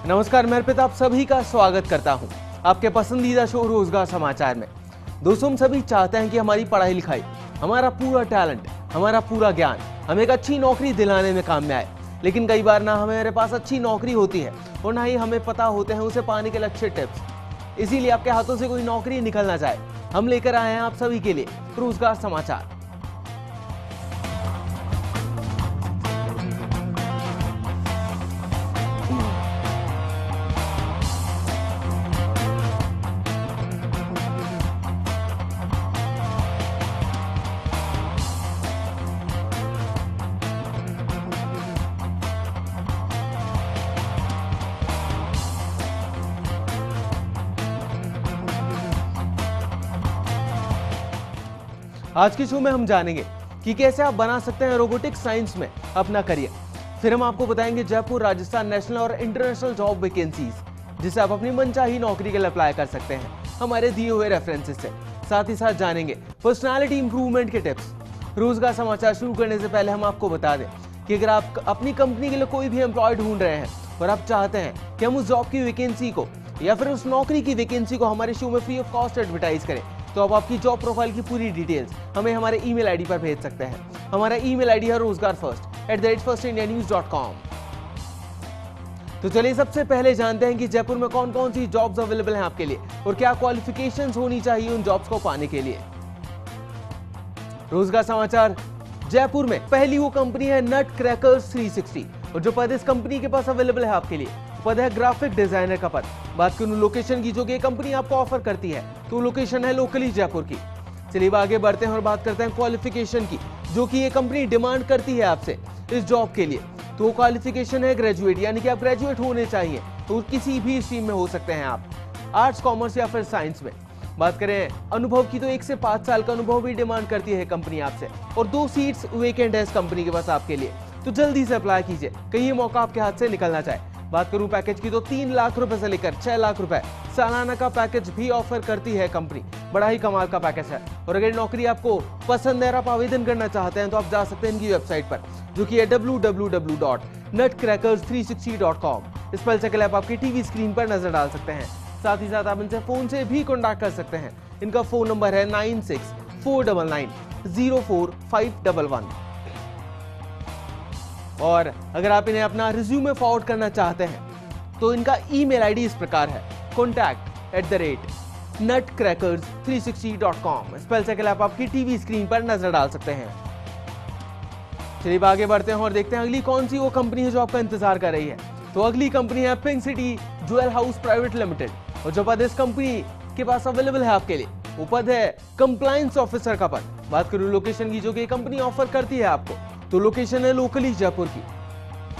नमस्कार, मैं अर्पित आप सभी का स्वागत करता हूं आपके पसंदीदा शो रोजगार समाचार में। दोस्तों, हम सभी चाहते हैं कि हमारी पढ़ाई लिखाई, हमारा पूरा टैलेंट, हमारा पूरा ज्ञान हमें एक अच्छी नौकरी दिलाने में काम में आए। लेकिन कई बार ना हमारे पास अच्छी नौकरी होती है और ना ही हमें पता होते हैं उसे पाने के अच्छे टिप्स। इसीलिए आपके हाथों से कोई नौकरी निकल ना जाए, हम लेकर आए हैं आप सभी के लिए रोजगार समाचार। आज के शो में हम जानेंगे कि कैसे आप बना सकते हैं रोबोटिक साइंस में अपना करियर। फिर हम आपको बताएंगे जयपुर राजस्थान नेशनल और इंटरनेशनल जॉब वैकेंसीज, जिसे आप अपनी मनचाही नौकरी के लिए अप्लाई कर सकते हैं हमारे दिए हुए रेफरेंसेस से। साथ ही साथ जानेंगे पर्सनालिटी इंप्रूवमेंट के टिप्स। रोजगार समाचार शुरू करने से पहले हम आपको बता दें कि अगर आप अपनी कंपनी के लिए कोई भी एम्प्लॉय ढूंढ रहे हैं और आप चाहते हैं कि हम उस जॉब की वैकेंसी को या फिर उस नौकरी की वैकेंसी को हमारे शो में फ्री ऑफ कॉस्ट एडवर्टाइज करें, तो आप आपकी जॉब प्रोफाइल की पूरी डिटेल्स हमें हमारे ईमेल आईडी पर भेज सकते हैं। हमारा ईमेल आईडी है rozgarfirst@firstindianews.com। तो चलिए सबसे पहले जानते हैं कि जयपुर में कौन कौन सी जॉब्स अवेलेबल हैं आपके लिए और क्या क्वालिफिकेशंस होनी चाहिए उन जॉब्स को पाने के लिए। रोजगार समाचार जयपुर में पहली वो कंपनी है नट क्रैकर्स 360 और जो पद इस कंपनी के पास अवेलेबल है आपके लिए पद है ग्राफिक डिजाइनर का पद। बात करूं लोकेशन की जो कि कंपनी आपको ऑफर करती है, तो लोकेशन है लोकली जयपुर की। चलिए आगे बढ़ते हैं और बात करते हैं क्वालिफिकेशन की, जो कि ये कंपनी डिमांड करती है आपसे इस जॉब के लिए। तो क्वालिफिकेशन है ग्रेजुएट, यानी कि आप ग्रेजुएट होने चाहिए। तो किसी भी स्ट्रीम में हो सकते हैं आप, आर्ट्स, कॉमर्स या फिर साइंस में। बात करें अनुभव की, तो 1 से 5 साल का अनुभव भी डिमांड करती है कंपनी आपसे और 2 सीट्स वेकेंट है इस कंपनी के पास आपके लिए। तो जल्दी से अप्लाई कीजिए, कहीं ये मौका आपके हाथ से निकलना चाहे। बात करूं पैकेज की, तो 3 लाख रुपए से लेकर 6 लाख रुपए सालाना का पैकेज भी ऑफर करती है कंपनी। बड़ा ही कमाल का पैकेज है। और अगर नौकरी आपको पसंद है और आप आवेदन करना चाहते हैं, तो आप जा सकते हैं इनकी वेबसाइट पर, जो कि है www.nutcrackers360.com। इस स्पेल चेक ऐप आपकी टीवी स्क्रीन पर नजर डाल सकते हैं। साथ ही साथ आप इनसे फोन से भी कॉन्टैक्ट कर सकते हैं। इनका फोन नंबर है 9649904511। और अगर आप इन्हें अपना रिज्यूमे फॉरवर्ड करना चाहते हैं, तो इनका ईमेल आईडी इस प्रकार है contact@nutcrackers360.com। स्पेल चेक ऐप आपकी टीवी स्क्रीन पर नजर डाल सकते हैं। चलिए आगे बढ़ते हैं और देखते हैं अगली कौन सी वो कंपनी है जो आपका इंतजार कर रही है। तो अगली कंपनी है pink city jewel house private limited और जो पद इस कंपनी के पास अवेलेबल है आपके लिए वो पद है कंप्लायंस ऑफिसर का पद। बात करूं लोकेशन की, जो कि कंपनी ऑफर करती है आपको, तो लोकेशन है लोकली जयपुर की।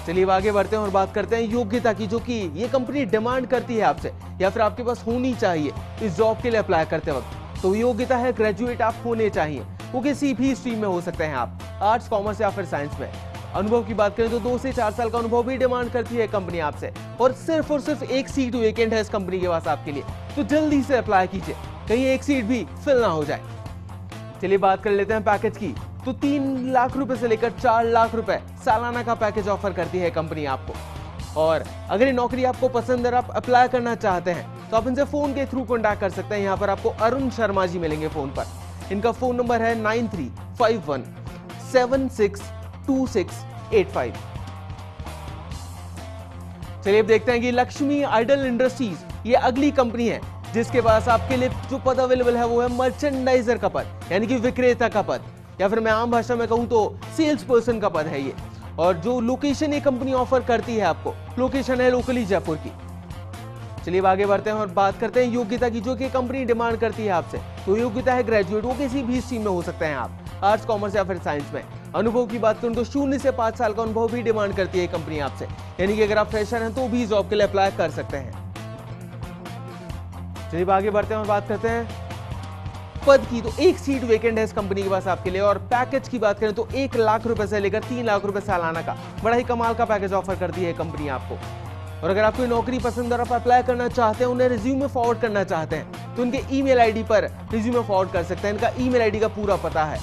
चलिए आगे बढ़ते हैं और बात करते हैं योग्यता की, जो कि ये कंपनी डिमांड करती है आपसे या फिर आपके पास होनी चाहिए इस जॉब के लिए अप्लाई करते वक्त। तो योग्यता है ग्रेजुएट आप होने चाहिए, वो किसी भी स्ट्रीम में हो सकते हैं आप, आर्ट्स, कॉमर्स या फिर साइंस में। अनुभव की बात करें तो 2 से 4 साल का अनुभव भी डिमांड करती है कंपनी आपसे और सिर्फ 1 सीट वेकेंट है इस कंपनी के पास आपके लिए। तो जल्दी से अप्लाई कीजिए, कहीं 1 सीट भी फिल ना हो जाए। चलिए बात कर लेते हैं पैकेज की, तो 3 लाख रुपए से लेकर 4 लाख रुपए सालाना का पैकेज ऑफर करती है कंपनी आपको। और अगर ये नौकरी आपको पसंद है, आप अप्लाई करना चाहते हैं, तो आप इनसे फोन के थ्रू कॉन्टैक्ट कर सकते हैं। यहाँ पर आपको अरुण शर्मा जी मिलेंगे फोन पर। इनका फोन नंबर है 9351762685। चलिए अब देखते हैं कि लक्ष्मी आइडल इंडस्ट्रीज ये अगली कंपनी है जिसके पास आपके लिए जो पद अवेलेबल है वो है मर्चेंडाइजर का पद, यानी कि विक्रेता का पद, या फिर मैं आम भाषा में कहूं तो सेल्स पर्सन का पद है ये। और जो लोकेशन ये कंपनी ऑफर करती है आपको, लोकेशन है लोकली जयपुर की। चलिए आगे बढ़ते हैं और बात करते हैं योग्यता की, जो कि कंपनी डिमांड करती है आपसे। तो योग्यता है ग्रेजुएट, वो किसी भी स्ट्रीम में हो सकते हैं आप, आर्ट्स, कॉमर्स या फिर साइंस में। अनुभव की बात करूं तो 0 से 5 साल का अनुभव भी डिमांड करती है कंपनी आपसे, यानी कि अगर आप फ्रेशर हैं तो भी जॉब के लिए अप्लाई कर सकते हैं। चलिए आगे बढ़ते हैं और बात करते हैं पद की, तो 1 सीट वेकेंट है इस कंपनी के पास आपके लिए। और पैकेज की बात करें तो 1 लाख रुपए से लेकर 3 लाख रुपए सालाना का बड़ा ही कमाल का पैकेज ऑफर करती है कंपनी आपको। और अगर आपको नौकरी पसंद और आप अप्लाई करना चाहते हैं, उन्हें रिज्यूमे फॉरवर्ड करना चाहते हैं, तो उनके ईमेल आईडी पर रिज्यूमे फॉरवर्ड कर सकते हैं। इनका ईमेल आईडी का पूरा पता है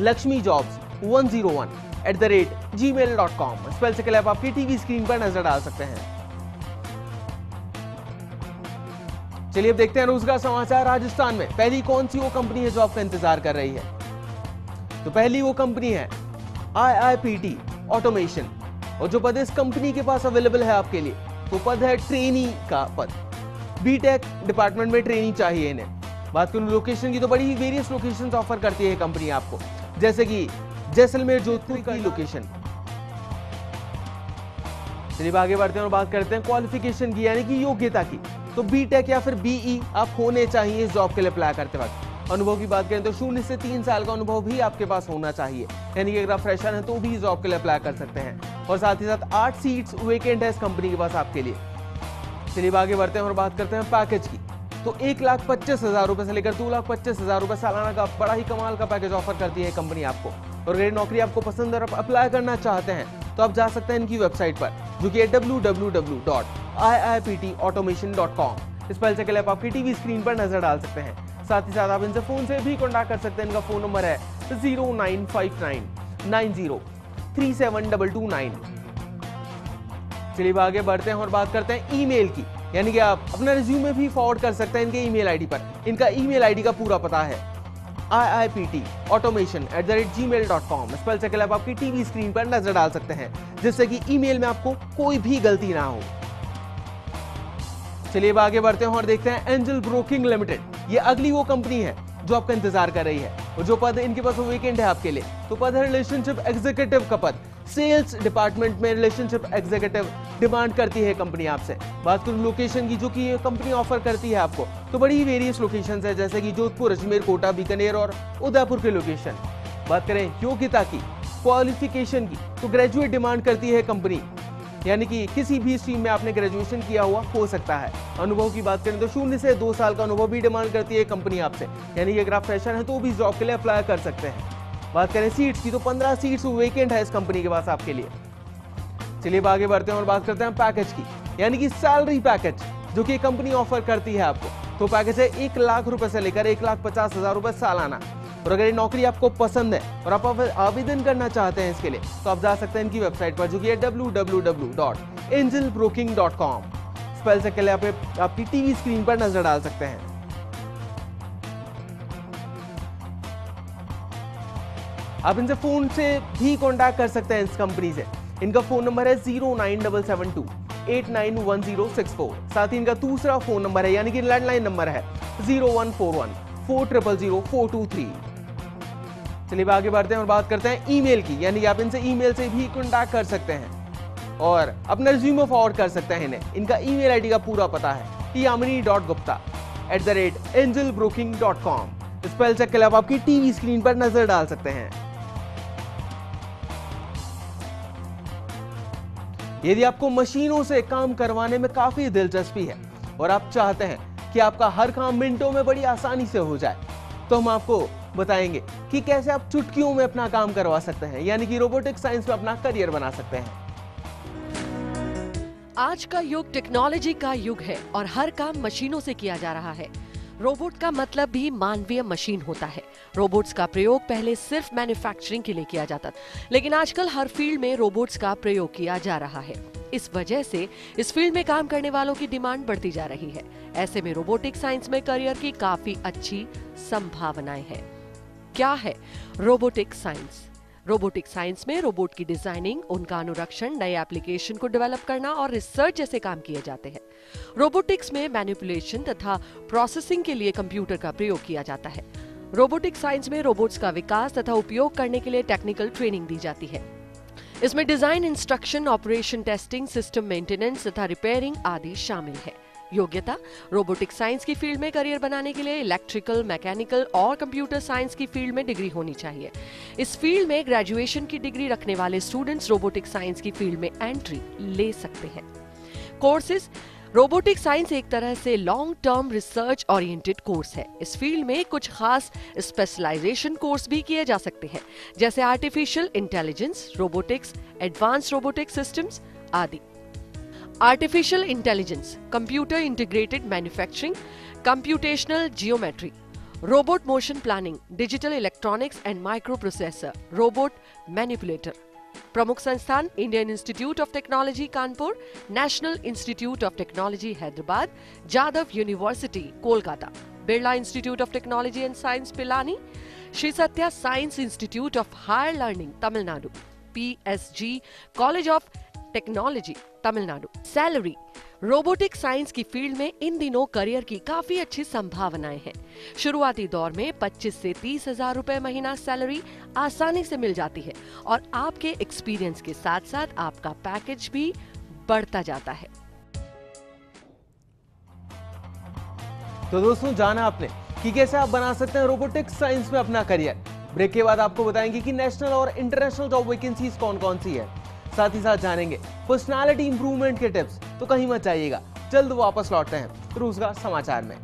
lakshmijobs101 spellcheckLab@gmail.com। Spell check lab आपकी टीवी स्क्रीन पर नजर डाल सकते हैं। चलिए अब देखते हैं रोजगार समाचार। राजस्थान में पहली कौन सी वो कंपनी है जो आपका इंतजार कर रही है? तो पहली वो कंपनी है IIPT ऑटोमेशन, और जो पद इस कंपनी के पास अवेलेबल है आपके लिए, तो पद है ट्रेनी का पद। बीटेक डिपार्टमेंट में ट्रेनी चाहिए इन्हें। बात करूं लोकेशन की, तो बड़ी वेरियस लोकेशंस ऑफर करती है कंपनी आपको, जैसे कि जैसलमेर, जोधपुर की लोकेशन। चलिए आगे बढ़ते हैं और बात करते हैं क्वालिफिकेशन की, यानी कि योग्यता की। तो बीटेक या फिर बीई आप होने चाहिए इस जॉब के लिए अप्लाई करते वक्त। अनुभव की बात करें तो 0 से 3 साल का अनुभव भी आपके पास होना चाहिए, यानी कि अगर आप फ्रेशर हैं तो भी इस जॉब के लिए अप्लाई कर सकते हैं। और साथ ही साथ 8 सीट्स वेकेंट है इस कंपनी के पास आपके लिए। चलिए आगे बढ़ते हैं और बात करते हैं पैकेज की। तो 1,25,000 रुपए से लेकर 2,25,000 रुपए सालाना का बड़ा ही कमाल का पैकेज ऑफर करती है कंपनी आपको। और अगर नौकरी आपको पसंद और आप अप्लाई करना चाहते हैं तो आप जा सकते हैं इनकी वेबसाइट पर, जो कि है www.iiptautomation.com। स्पेल चेक लैब आपकी टीवी स्क्रीन पर नजर डाल सकते हैं। साथ ही साथ आप इनसे फोन से भी कॉन्टैक्ट कर सकते हैं। इनका फोन नंबर है 0959903729। चलिए आगे बढ़ते हैं और बात करते हैं ईमेल की, यानी कि आप अपना रिज्यूमे भी फॉरवर्ड कर सकते हैं इनके ईमेल आईडी पर। इनका ईमेल आईडी का पूरा पता है iiptautomation@gmail.com। स्पेल चेक लैब आपकी टीवी स्क्रीन पर नजर डाल सकते हैं, जिससे कि ईमेल में आपको कोई भी गलती ना हो। चलिए आगे बढ़ते हैं और देखते हैं एंजल ब्रोकिंग लिमिटेड। ये अगली वो कंपनी है जो आपका इंतजार कर रही है, और जो पद इनके पास वेकेंट है आपके लिए, तो पद है रिलेशनशिप एग्जीक्यूटिव का पद। सेल्स डिपार्टमेंट में रिलेशनशिप एग्जीक्यूटिव डिमांड करती है कंपनी आपसे। बात करूं लोकेशन की, जो कि ये कंपनी ऑफर करती है आपको, तो बड़ी वेरियस लोकेशंस है, जैसे कि जोधपुर, अजमेर, कोटा, बीकानेर और उदयपुर के लोकेशन। बात करें योग्यता की, क्वालिफिकेशन की, तो ग्रेजुएट डिमांड करती है कंपनी, यानी कि किसी भी स्ट्रीम में आपने ग्रेजुएशन किया हुआ हो सकता है। अनुभव की बात करें तो 0 से 2 साल का अनुभव भी डिमांड करती है कंपनी आपसे, यानी कि अगर आप फ्रेशर हैं तो भी जॉब के लिए अप्लाई कर सकते हैं। बात करें सीट्स की, तो 15 सीट्स वेकेंट है इस कंपनी के पास आपके लिए। चलिए आगे बढ़ते हैं और बात करते हैं पैकेज की, यानी कि सैलरी पैकेज जो कि कंपनी ऑफर करती है आपको। तो पैकेज है 1 लाख रुपए से लेकर 1,50,000 रुपए सालाना। और अगर ये नौकरी आपको पसंद है और आप आवेदन करना चाहते हैं इसके लिए, तो आप जा सकते हैं इनकी वेबसाइट पर, जो कि है www.angelbroking.com। स्पेल चेक के लिए आप आपकी टीवी स्क्रीन पर नजर डाल सकते हैं। आप इनसे फोन से भी कांटेक्ट कर सकते हैं इस कंपनी से। इनका फोन नंबर है 09772891064। साथ ही इनका दूसरा फोन नंबर है, यानी कि लैंडलाइन नंबर है 0141430423। चलिए आगे बढ़ते हैं और बात करते हैं ईमेल की, यानी कि आप इनसे ईमेल से भी कांटेक्ट कर सकते हैं और अपना रिज्यूमे फॉरवर्ड कर सकते हैं इन्हें। इनका ईमेल आईडी का पूरा पता है yamini.gupta@angelbroking.com। स्पेल चेक के लिए आप आपकी टीवी स्क्रीन पर नजर डाल सकते हैं। यदि आपको मशीनों से काम करवाने में काफी दिलचस्पी है और आप चाहते हैं कि आपका हर काम मिनटों में बड़ी आसानी से हो जाए, तो हम आपको बताएंगे कि कैसे आप चुटकियों में अपना काम करवा सकते हैं, यानी कि रोबोटिक साइंस में अपना करियर बना सकते हैं। आज का युग टेक्नोलॉजी का युग है और हर काम मशीनों से किया जा रहा है। रोबोट का मतलब भी मानवीय मशीन होता है। रोबोट्स का प्रयोग पहले सिर्फ मैन्युफैक्चरिंग के लिए किया जाता था, लेकिन आजकल हर फील्ड में रोबोट्स का प्रयोग किया जा रहा है। इस वजह से इस फील्ड में काम करने वालों की डिमांड बढ़ती जा रही है। ऐसे में रोबोटिक साइंस में करियर की काफी अच्छी संभावनाएं हैं। क्या है रोबोटिक साइंस? रोबोटिक साइंस में रोबोट की डिजाइनिंग, उनका अनुरक्षण, नए एप्लीकेशन को डेवलप करना और रिसर्च जैसे काम किए जाते हैं। रोबोटिक्स में मैनिपुलेशन तथा प्रोसेसिंग के लिए कंप्यूटर का प्रयोग किया जाता है। रोबोटिक साइंस में रोबोट्स का विकास तथा उपयोग करने के लिए टेक्निकल ट्रेनिंग दी जाती है। इसमें design, instruction, operation, testing, system maintenance तथा रिपेयरिंग आदि शामिल है। योग्यता: रोबोटिक साइंस की फील्ड में करियर बनाने के लिए इलेक्ट्रिकल, मैकेनिकल और कंप्यूटर साइंस की फील्ड में डिग्री होनी चाहिए। इस फील्ड में ग्रेजुएशन की डिग्री रखने वाले स्टूडेंट्स रोबोटिक साइंस की फील्ड में एंट्री ले सकते हैं। कोर्सेज: रोबोटिक साइंस एक तरह से long term research oriented course है। इस फील्ड में कुछ खास स्पेशलाइजेशन कोर्स भी किए जा सकते हैं, जैसे artificial intelligence, robotics, advance robotic systems आदि। Artificial intelligence, computer integrated manufacturing, computational geometry, robot motion planning, digital electronics and micro processor, robot manipulator. प्रमुख संस्थान Indian Institute of Technology Kanpur, National Institute of Technology Hyderabad, Jadav University Kolkata, Birla Institute of Technology and Science Pilani, Shri Sathya Science Institute of Higher Learning Tamil Nadu, PSG College of Technology Tamil Nadu. Salary, robotic science की field में इन दिनों career की काफी अच्छी संभावनाएं हैं। शुरुआती दौर में 25 से 30 हजार रुपए महीना सैलरी आसानी से मिल जाती है और आपके एक्सपीरियंस के साथ साथ आपका पैकेज भी बढ़ता जाता है। तो दोस्तों, जाना आपने कि कैसे आप बना सकते हैं रोबोटिक्स साइंस में अपना करियर। ब्रेक के बाद आपको बताएंगे कि नेशनल और इंटरनेशनल जॉब वैकेंसीज कौन कौन सी है। साथ ही साथ जानेंगे पर्सनालिटी इंप्रूवमेंट के टिप्स। तो कहीं मत जाइएगा, जल्द वापस लौटते हैं रोजगार समाचार में।